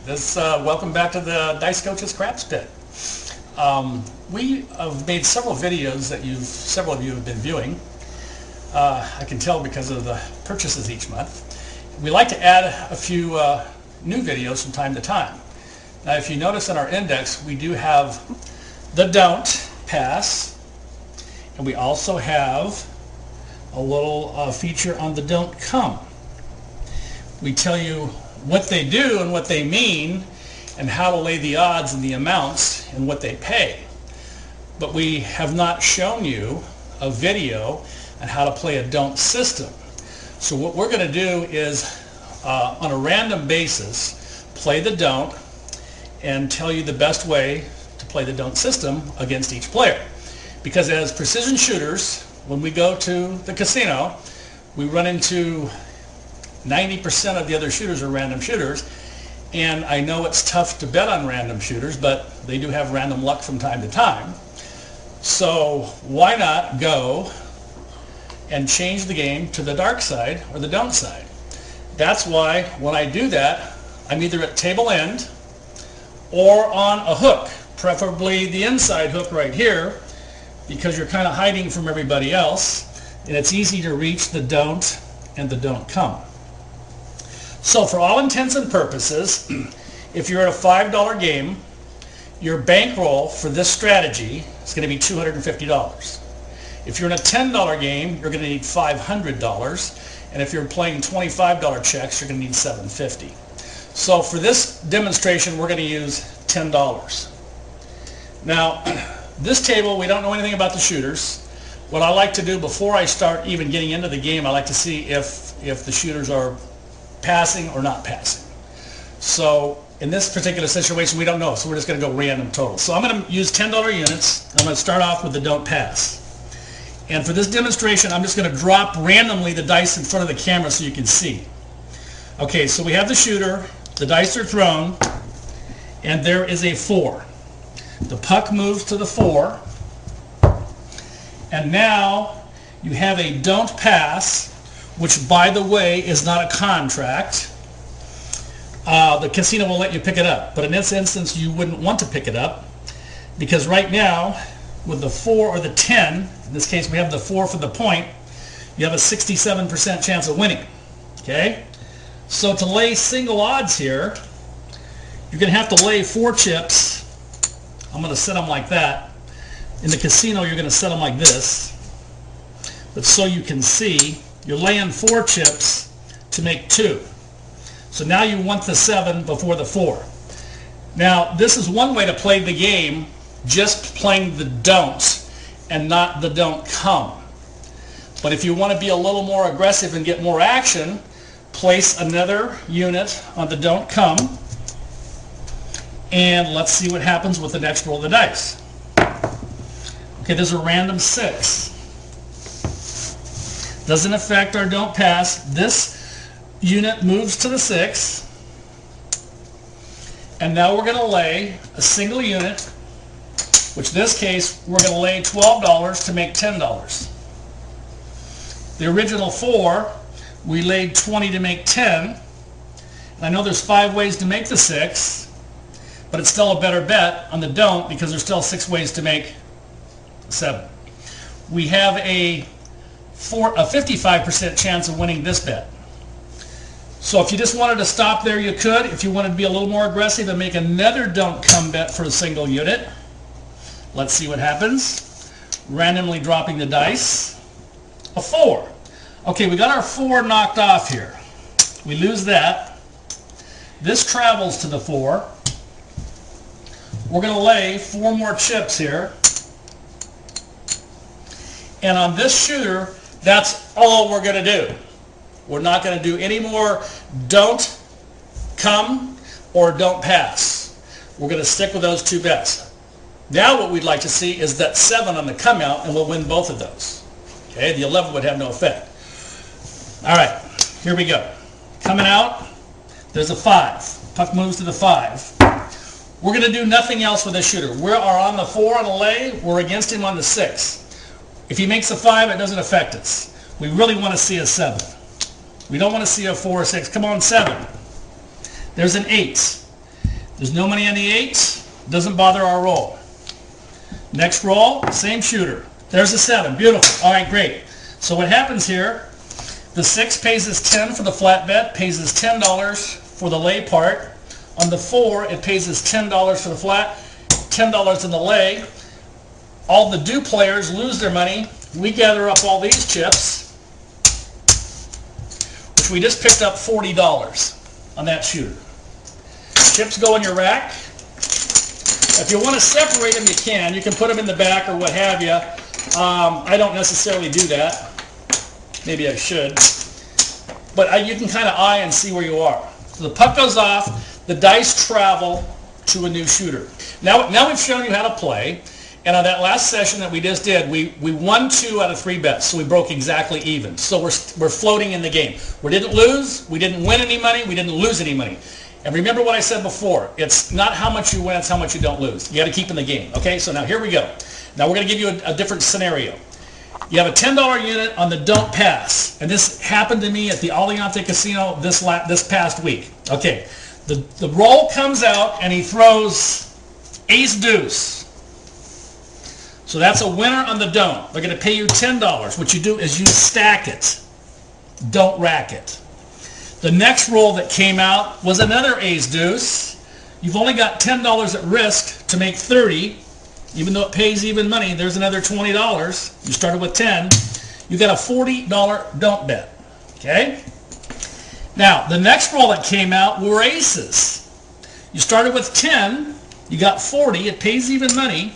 Welcome back to the Dice Coaches Craps Pit. We have made several videos that several of you have been viewing. I can tell because of the purchases each month. We like to add a few new videos from time to time. Now, if you notice in our index, we do have the Don't Pass, and we also have a little feature on the Don't Come. We tell you what they do and what they mean and how to lay the odds and the amounts and what they pay. But we have not shown you a video on how to play a don't system. So what we're going to do is on a random basis play the don't and tell you the best way to play the don't system against each player. Because as precision shooters, when we go to the casino, we run into 90% of the other shooters are random shooters, and I know it's tough to bet on random shooters, but they do have random luck from time to time. So why not go and change the game to the dark side or the don't side? That's why when I do that, I'm either at table end or on a hook, preferably the inside hook right here, because you're kind of hiding from everybody else, and it's easy to reach the don't and the don't come. So for all intents and purposes, if you're at a $5 game, your bankroll for this strategy is going to be $250. If you're in a $10 game, you're going to need $500, and if you're playing $25 checks, you're going to need $750. So for this demonstration, we're going to use $10. Now, this table, we don't know anything about the shooters. What I like to do before I start even getting into the game, I like to see if the shooters are passing or not passing. So in this particular situation, we don't know, so we're just going to go random total. So I'm going to use $10 units. I'm going to start off with the don't pass. And for this demonstration, I'm just going to drop randomly the dice in front of the camera so you can see. Okay, so we have the shooter, the dice are thrown, and there is a 4. The puck moves to the 4, and now you have a don't pass, which, by the way, is not a contract. The casino will let you pick it up, but in this instance, you wouldn't want to pick it up, because right now, with the 4 or the 10, in this case we have the 4 for the point, you have a 67% chance of winning. Okay? So to lay single odds here, you're going to have to lay 4 chips. I'm going to set them like that. In the casino, you're going to set them like this. But so you can see, you're laying 4 chips to make 2. So now you want the 7 before the 4. Now, this is one way to play the game, just playing the don'ts and not the don't come. But if you want to be a little more aggressive and get more action, place another unit on the don't come, and let's see what happens with the next roll of the dice. Okay, there's a random 6. Doesn't affect our don't pass. This unit moves to the 6. And now we're going to lay a single unit, which in this case we're going to lay $12 to make $10. The original 4, we laid 20 to make 10. And I know there's 5 ways to make the 6, but it's still a better bet on the don't because there's still 6 ways to make 7. We have a 55% chance of winning this bet. So if you just wanted to stop there, you could. If you wanted to be a little more aggressive and make another don't come bet for a single unit, let's see what happens. Randomly dropping the dice. A 4. Okay, we got our 4 knocked off here. We lose that. This travels to the 4. We're going to lay 4 more chips here. And on this shooter, that's all we're going to do. We're not going to do any more don't come or don't pass. We're going to stick with those 2 bets. Now what we'd like to see is that 7 on the come out, and we'll win both of those. Okay, the 11 would have no effect. All right, here we go. Coming out, there's a 5. Puck moves to the 5. We're going to do nothing else with this shooter. We are on the 4 on a lay. We're against him on the 6. If he makes a 5, it doesn't affect us. We really want to see a 7. We don't want to see a 4 or 6. Come on, 7. There's an 8. There's no money on the 8s. Doesn't bother our roll. Next roll, same shooter. There's a 7. Beautiful. All right, great. So what happens here, the 6 pays us 10 for the flat bet, pays us $10 for the lay part. On the 4, it pays us $10 for the flat, $10 in the lay. All the do players lose their money. We gather up all these chips, which we just picked up $40 on that shooter. Chips go in your rack. If you want to separate them, you can. You can put them in the back or what have you. I don't necessarily do that. Maybe I should. But you can kind of eye and see where you are. So the puck goes off. The dice travel to a new shooter. Now we've shown you how to play. And on that last session that we just did, we won 2 out of 3 bets. So we broke exactly even. So we're floating in the game. We didn't lose. We didn't win any money. We didn't lose any money. And remember what I said before. It's not how much you win, it's how much you don't lose. You got to keep in the game. Okay, so now here we go. Now we're going to give you a different scenario. You have a $10 unit on the don't pass. And this happened to me at the Aliante Casino this past week. Okay, the roll comes out and he throws ace deuce. So that's a winner on the don't. They're going to pay you $10. What you do is you stack it. Don't rack it. The next roll that came out was another ace deuce. You've only got $10 at risk to make 30. Even though it pays even money, there's another $20. You started with 10. You got a $40 don't bet. Okay? Now, the next roll that came out were aces. You started with 10. You got 40. It pays even money.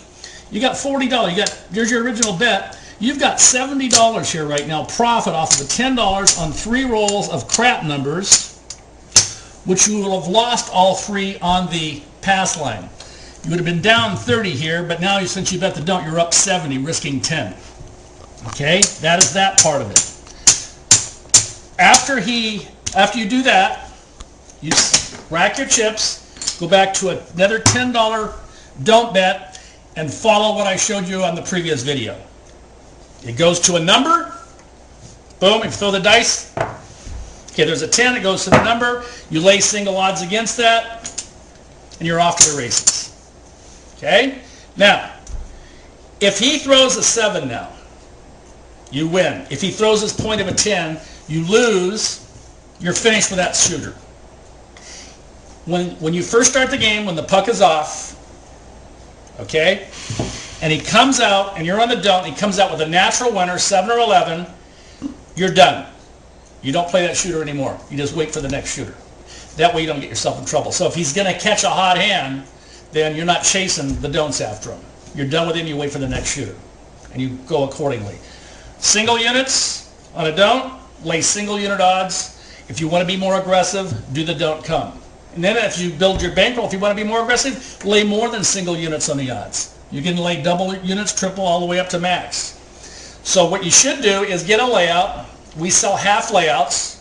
You got $40. There's your original bet. You've got $70 here right now, profit off of the $10 on 3 rolls of crap numbers, which you will have lost all 3 on the pass line. You would have been down 30 here, but now since you bet the don't, you're up 70, risking 10. Okay, that is that part of it. After you do that, you rack your chips, go back to another $10 don't bet, and follow what I showed you on the previous video. It goes to a number. Boom, if you throw the dice. Okay, there's a 10, it goes to the number. You lay single odds against that, and you're off to the races. Okay? Now, if he throws a 7 now, you win. If he throws his point of a 10, you lose. You're finished with that shooter. When you first start the game, when the puck is off, okay, and he comes out, and you're on the don't, and he comes out with a natural winner, 7 or 11, you're done. You don't play that shooter anymore. You just wait for the next shooter. That way you don't get yourself in trouble. So if he's going to catch a hot hand, then you're not chasing the don'ts after him. You're done with him, you wait for the next shooter. And you go accordingly. Single units on a don't, lay single unit odds. If you want to be more aggressive, do the don't come. And then if you build your bankroll, if you want to be more aggressive, lay more than single units on the odds. You can lay double units, triple, all the way up to max. So what you should do is get a layout. We sell half layouts,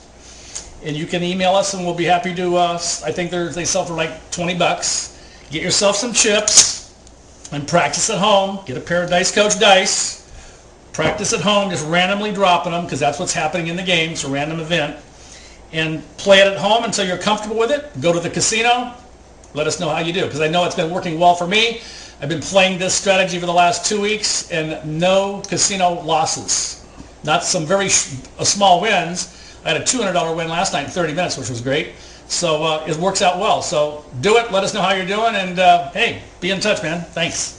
and you can email us, and we'll be happy to. I think they sell for like $20. Get yourself some chips and practice at home. Get a pair of Dice Coach dice. Practice at home, just randomly dropping them, because that's what's happening in the game. It's a random event. And play it at home until you're comfortable with it. Go to the casino. Let us know how you do, because I know it's been working well for me. I've been playing this strategy for the last 2 weeks, and no casino losses. Not some very small wins. I had a $200 win last night in 30 minutes, which was great. So it works out well. So do it. Let us know how you're doing. And hey, be in touch, man. Thanks.